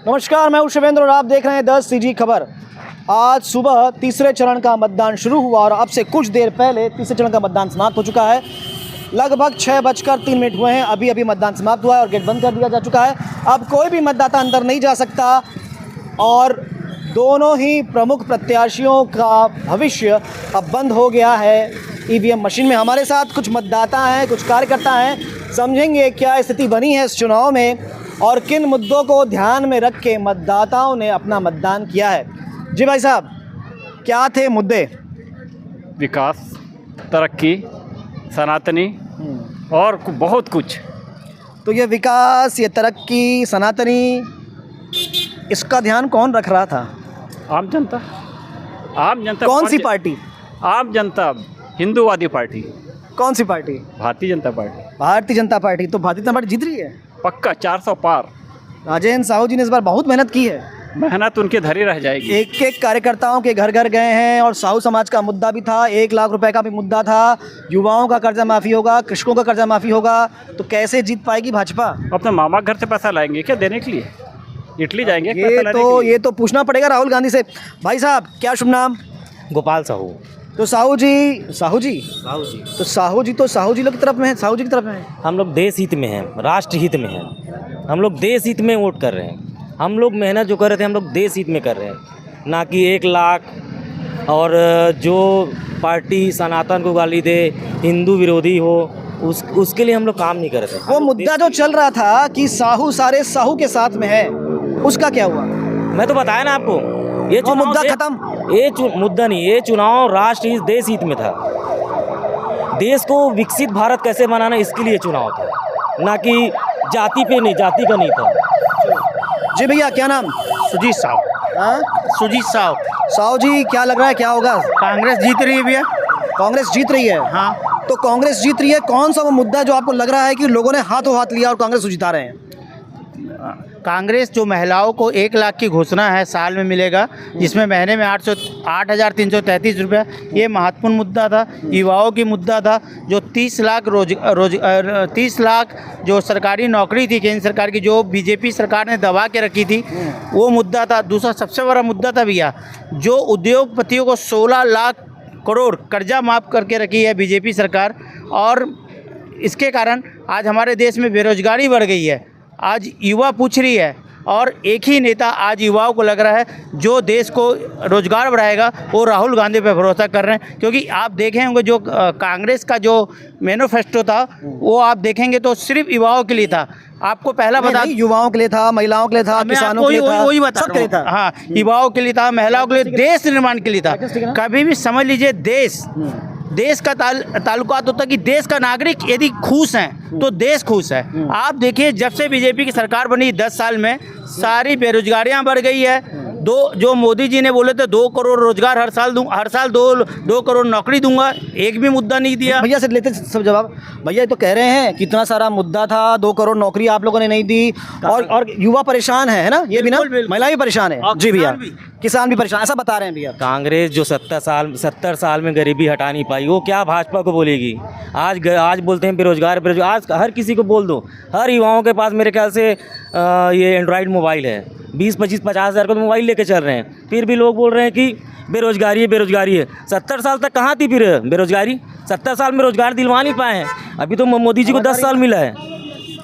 नमस्कार, मैं हूं शिवेंद्र और आप देख रहे हैं 10 CG खबर। आज सुबह तीसरे चरण का मतदान शुरू हुआ और अब से कुछ देर पहले तीसरे चरण का मतदान समाप्त हो चुका है। लगभग 6:03 हुए हैं। अभी अभी मतदान समाप्त हुआ है और गेट बंद कर दिया जा चुका है। अब कोई भी मतदाता अंदर नहीं जा सकता और दोनों ही प्रमुख प्रत्याशियों का भविष्य अब बंद हो गया है EVM मशीन में। हमारे साथ कुछ मतदाता हैं, कुछ कार्यकर्ता हैं, समझेंगे क्या स्थिति बनी है इस चुनाव में और किन मुद्दों को ध्यान में रख के मतदाताओं ने अपना मतदान किया है। जी भाई साहब, क्या थे मुद्दे? विकास, तरक्की, सनातनी और बहुत कुछ। तो ये विकास, ये तरक्की, सनातनी, इसका ध्यान कौन रख रहा था? आम जनता। आम जनता कौन सी पार्टी? आम जनता, हिंदूवादी पार्टी। कौन सी party? Bharatiya Janata party. Bharatiya Janata party. तो भारतीय जनता पार्टी जीत रही है पक्का 400 पार। राजेंद्र साहू जी ने इस बार बहुत मेहनत की है। मेहनत उनके धरी रह जाएगी। एक एक कार्यकर्ताओं के घर घर गए हैं और साहू समाज का मुद्दा भी था, 1 लाख रुपए का भी मुद्दा था, युवाओं का कर्जा माफ़ी होगा, कृषकों का कर्जा माफ़ी होगा। तो कैसे जीत पाएगी भाजपा? अपने मामा घर से पैसा लाएंगे क्या देने के लिए? इटली जाएंगे ये तो पूछना पड़ेगा राहुल गांधी से। भाई साहब, क्या शुभ नाम? गोपाल साहू। तो साहू जी तो साहू जी लोग की तरफ में है, साहू जी की तरफ में है। हम लोग देश हित में हैं, राष्ट्र हित में हैं। हम लोग देश हित में वोट कर रहे हैं। हम लोग मेहनत जो कर रहे थे हम लोग देश हित में कर रहे हैं, ना कि 1 लाख और जो पार्टी सनातन को गाली दे, हिंदू विरोधी हो, उसके लिए हम लोग काम नहीं कर रहे थे। वो मुद्दा जो चल रहा था कि साहू सारे साहू के साथ में है, उसका क्या हुआ? मैं तो बताया ना आपको, ये मुद्दा खत्म। मुद्दा नहीं, ये चुनाव राष्ट्र हित, देश हित में था। देश को विकसित भारत कैसे बनाना, इसके लिए चुनाव था, ना कि जाति पे नहीं, जाति का नहीं था। जी भैया, क्या नाम? सुजीत साहब। सुजीत साहब। साहू जी, क्या लग रहा है, क्या होगा? कांग्रेस जीत रही है भैया। कांग्रेस जीत रही है? हाँ। तो कांग्रेस जीत रही है, कौन सा वो मुद्दा जो आपको लग रहा है कि लोगों ने हाथों हाथ लिया और कांग्रेस को जिता रहे हैं? कांग्रेस जो महिलाओं को 1 लाख की घोषणा है साल में मिलेगा, जिसमें महीने में 8,333 रुपये, ये महत्वपूर्ण मुद्दा था। युवाओं की मुद्दा था जो 30 लाख जो सरकारी नौकरी थी केंद्र सरकार की, जो बीजेपी सरकार ने दबा के रखी थी, वो मुद्दा था। दूसरा सबसे बड़ा मुद्दा था भैया, जो उद्योगपतियों को 16 लाख करोड़ कर्जा माफ़ करके रखी है बीजेपी सरकार, और इसके कारण आज हमारे देश में बेरोजगारी बढ़ गई है। आज युवा पूछ रही है और एक ही नेता आज युवाओं को लग रहा है जो देश को रोजगार बढ़ाएगा, वो राहुल गांधी पे भरोसा कर रहे हैं। क्योंकि आप देखे होंगे जो कांग्रेस का जो मैनिफेस्टो था, वो आप देखेंगे तो सिर्फ युवाओं के लिए था। आपको पहला बता, युवाओं के लिए था, महिलाओं के लिए था, किसानों के लिए था, वही बता सबके लिए था। हाँ, युवाओं के लिए था, महिलाओं के लिए, देश निर्माण के लिए था। कभी भी समझ लीजिए, देश का ताल्लुकात होता है कि देश का नागरिक यदि खुश हैं तो देश खुश है। आप देखिए, जब से बीजेपी की सरकार बनी 10 साल में सारी बेरोजगारियां बढ़ गई है। जो मोदी जी ने बोले थे 2 करोड़ रोजगार हर साल 2 करोड़ नौकरी दूंगा, एक भी मुद्दा नहीं दिया। भैया से लेते सब जवाब। भैया ये तो कह रहे हैं कितना सारा मुद्दा था, 2 करोड़ नौकरी आप लोगों ने नहीं दी, और युवा परेशान है ना, ये भी ना, महिला भी परेशान है। जी भैया, किसान भी परेशान, ऐसा बता रहे हैं भैया। कांग्रेस जो 70 साल में गरीबी हटा नहीं पाई, वो क्या भाजपा को बोलेगी? आज बोलते हैं बेरोजगार। आज हर किसी को बोल दो, हर युवाओं के पास मेरे ख्याल से ये एंड्रॉयड मोबाइल है। 20, 25, 50 हज़ार का तो मोबाइल लेके चल रहे हैं, फिर भी लोग बोल रहे हैं कि बेरोजगारी है। 70 साल तक कहाँ थी फिर बेरोजगारी? 70 साल में रोजगार दिलवा नहीं पाए हैं। अभी तो मोदी जी को 10 साल मिला है।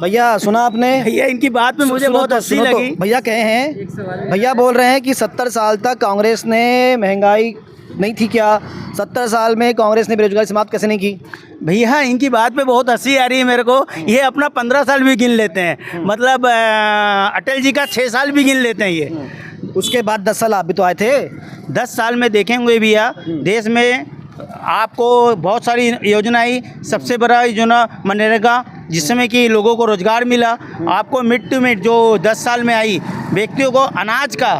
भैया सुना आपने? भैया इनकी बात में मुझे बहुत हंसी लगी। भैया कहे हैं, भैया बोल रहे हैं कि 70 साल तक कांग्रेस ने महंगाई नहीं थी क्या? 70 साल में कांग्रेस ने बेरोजगारी समाप्त कैसे नहीं की? भैया इनकी बात पे बहुत हंसी आ रही है मेरे को। ये अपना 15 साल भी गिन लेते हैं, मतलब अटल जी का 6 साल भी गिन लेते हैं ये। उसके बाद 10 साल आप भी तो आए थे। 10 साल में देखेंगे भैया, देश में आपको बहुत सारी योजना आई। सबसे बड़ा योजना मनरेगा, जिसमें कि लोगों को रोजगार मिला। आपको मिड टू मिड जो 10 साल में आई, व्यक्तियों को अनाज का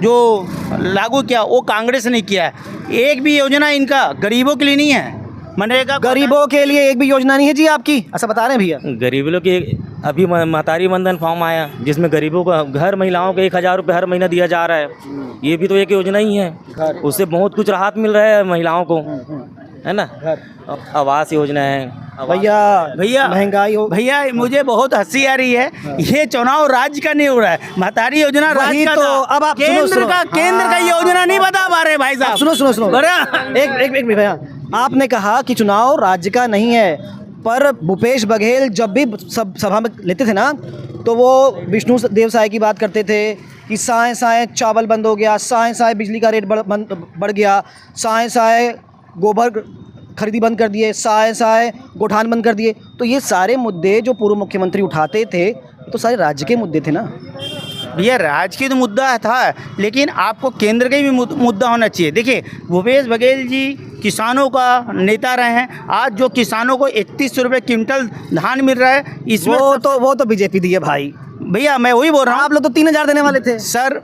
जो लागू किया, वो कांग्रेस ने किया है। एक भी योजना इनका गरीबों के लिए नहीं है। मनरेगा गरीबों के लिए एक भी योजना नहीं है जी आपकी, ऐसा बता रहे हैं भैया? गरीबों के अभी महतारी वंदन फॉर्म आया, जिसमें गरीबों को घर महिलाओं को 1,000 रुपये हर महीना दिया जा रहा है। ये भी तो एक योजना ही है, उससे बहुत कुछ राहत मिल रहा है महिलाओं को। है ना। घर आवास योजना है। भैया महंगाई हो भैया मुझे बहुत हंसी आ रही है। ये चुनाव राज्य का नहीं हो रहा है, महतारी योजना वही राज्य का तो। था। अब आप सुनो, केंद्र सुनो। का केंद्र का योजना नहीं बता पा रहे भाई साहब। सुनो सुनो सुनो एक मिनट भैया, आपने कहा कि चुनाव राज्य का नहीं है, पर भूपेश बघेल जब भी सब सभा में लेते थे ना, तो वो विष्णु देव साय की बात करते थे कि साए साए चावल बंद हो गया, साए साए बिजली का रेट बढ़ गया, साए साए गोबर खरीदी बंद कर दिए, साए साए गोठान बंद कर दिए। तो ये सारे मुद्दे जो पूर्व मुख्यमंत्री उठाते थे तो सारे राज्य के मुद्दे थे ना। भैया राज्य की तो मुद्दा था, लेकिन आपको केंद्र का भी मुद्दा होना चाहिए। देखिए भूपेश बघेल जी किसानों का नेता रहे हैं। आज जो किसानों को 31 रुपये क्विंटल धान मिल रहा है, इसमें वो तो बीजेपी दी है भाई। भैया मैं वही बोल रहा हूँ, आप लोग तो 3,000 देने वाले थे। सर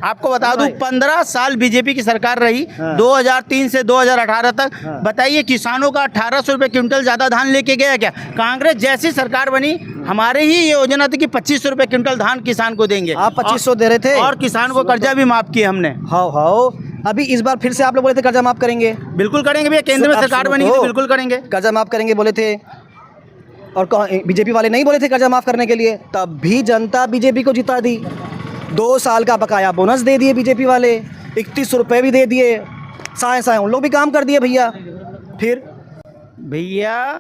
आपको बता दूं 15 साल बीजेपी की सरकार रही, 2003 से 2018 तक। बताइए किसानों का 1800 रुपये क्विंटल ज़्यादा धान लेके गया क्या? कांग्रेस जैसी सरकार बनी, हमारे ही ये योजना थी कि 25 रुपये क्विंटल धान किसान को देंगे। आप 2500 दे रहे थे और किसान को कर्जा भी माफ किया हमने। हाँ अभी इस बार फिर से आप लोग बोले थे कर्जा माफ करेंगे। बिल्कुल करेंगे भैया, केंद्र में सरकार बनी थी, बिल्कुल करेंगे। कर्जा माफ करेंगे बोले थे, और बीजेपी वाले नहीं बोले थे कर्जा माफ करने के लिए, तब भी जनता बीजेपी को जिता दी। 2 साल का बकाया बोनस दे दिए बीजेपी वाले, 31 रुपये भी दे दिए, साए साए उन लोग भी काम कर दिए भैया। फिर भैया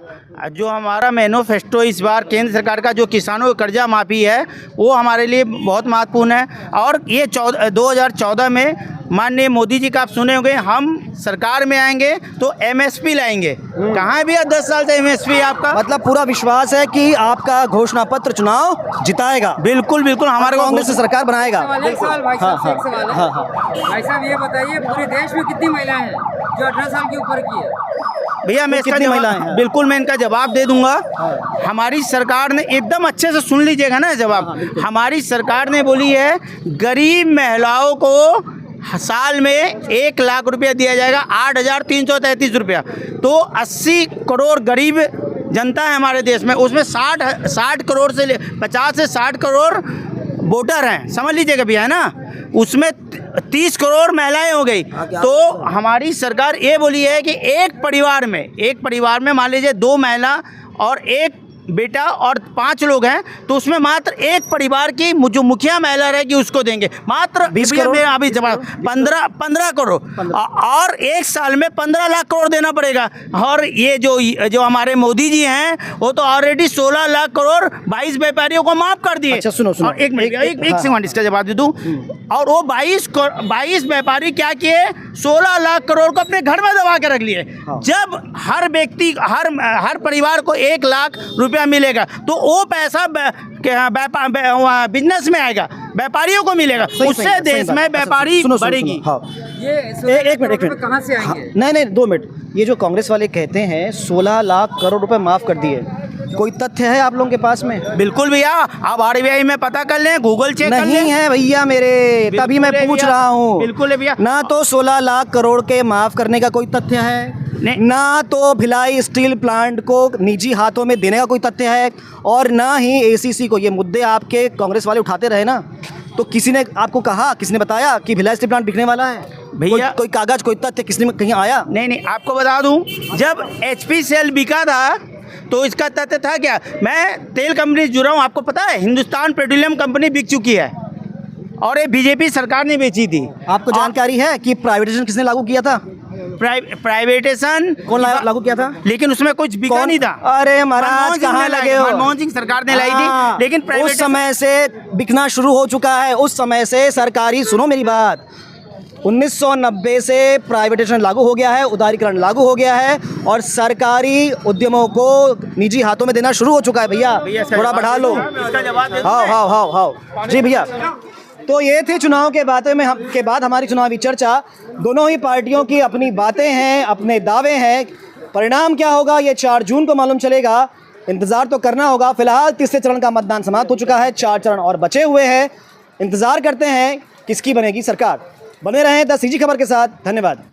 जो हमारा मैनिफेस्टो इस बार केंद्र सरकार का जो किसानों को कर्जा माफ़ी है, वो हमारे लिए बहुत महत्वपूर्ण है। और ये 2014 में माननीय मोदी जी का आप सुने होंगे, हम सरकार में आएंगे तो MSP लाएंगे। कहाँ भी 10 साल से MSP आपका, मतलब पूरा विश्वास है कि आपका घोषणा पत्र चुनाव जिताएगा। बिल्कुल बिल्कुल हमारे को कांग्रेस से सरकार बनाएगा। एक सवाल भाई साहब ये बताइए, पूरे देश में कितनी महिलाएं हैं जो 18 साल के ऊपर की है? भैया मैं इसका जवाब बिल्कुल मैं इनका जवाब दे दूंगा। हमारी सरकार ने एकदम अच्छे से सुन लीजिएगा ना जवाब। हमारी सरकार ने बोली है गरीब महिलाओं को साल में 1 लाख रुपया दिया जाएगा, 8,333 रुपया। तो 80 करोड़ गरीब जनता है हमारे देश में, उसमें 60 करोड़ से 50 से 60 करोड़ वोटर हैं, समझ लीजिएगा भैया, है ना। उसमें 30 करोड़ महिलाएं हो गई। तो हमारी सरकार ये बोली है कि एक परिवार में मान लीजिए 2 महिला और 1 बेटा और 5 लोग हैं, तो उसमें मात्र एक परिवार की जो मुखिया महिला रहेगी उसको देंगे मात्र 20 करोड़। अभी जवाब 15 करोड़ और 1 साल में 15 लाख करोड़ देना पड़ेगा। और ये जो हमारे मोदी जी हैं वो तो ऑलरेडी 16 लाख करोड़ 22 व्यापारियों को माफ कर दिए। अच्छा सुनो और एक सेकंड इसका जवाब दे दूं। और वो 22 व्यापारी क्या किए, 16 लाख करोड़ को अपने घर में दबा के रख लिए। जब हर व्यक्ति हर परिवार को 1 लाख रुपया मिलेगा तो वो पैसा बिजनेस में आएगा, व्यापारियों को मिलेगा, उससे देश में व्यापारी बढ़ेगी। ये एक मिनट कहाँ से आएंगे? नहीं 2 मिनट। ये जो कांग्रेस वाले कहते हैं 16 लाख करोड़ रुपए माफ कर दिए, कोई तथ्य है आप लोगों के पास में? बिल्कुल भैया, आप RBI में पता कर लें, गूगल चेक कर लें। नहीं है भैया मेरे, तभी मैं पूछ रहा हूँ। बिल्कुल है भैया। ना तो 16 लाख करोड़ के माफ करने का कोई तथ्य है, ना तो भिलाई स्टील प्लांट को निजी हाथों में देने का कोई तथ्य है, और ना ही ACC को। ये मुद्दे आपके कांग्रेस वाले उठाते रहे ना, तो किसी ने आपको कहा, किसी ने बताया कि भिलाई स्टील प्लांट बिकने वाला है? भैया कोई कागज, कोई तथ्य किसने कहीं आया? नहीं आपको बता दूं, जब HPCL बिका था तो इसका तथ्य था क्या? मैं तेल कंपनी से जुड़ा हूँ, आपको पता है हिंदुस्तान पेट्रोलियम कंपनी बिक चुकी है और ये बीजेपी सरकार ने बेची थी। आपको जानकारी है कि प्राइवेटाइजेशन किसने लागू किया था? प्राइवेटेशन कौन लागू किया था? लेकिन उसमें कुछ बिका नहीं था। अरे महाराज कहाँ लगे हो? मनमोहन सिंह सरकार ने लाई थी, लेकिन उस समय से बिकना शुरू हो चुका है। उस समय से सरकारी, सुनो मेरी बात, 1990 से प्राइवेटाइजेशन लागू हो गया है, उदारीकरण लागू हो गया है, और सरकारी उद्यमों को निजी हाथों में देना शुरू हो चुका है। भैया थोड़ा बढ़ा लो। हाँ जी भैया। तो ये थे चुनाव के बातें में के बाद हमारी चुनावी चर्चा। दोनों ही पार्टियों की अपनी बातें हैं, अपने दावे हैं। परिणाम क्या होगा ये 4 जून को मालूम चलेगा, इंतज़ार तो करना होगा। फिलहाल तीसरे चरण का मतदान समाप्त हो चुका है, 4 चरण और बचे हुए हैं। इंतज़ार करते हैं किसकी बनेगी सरकार। बने रहें द CG खबर के साथ। धन्यवाद।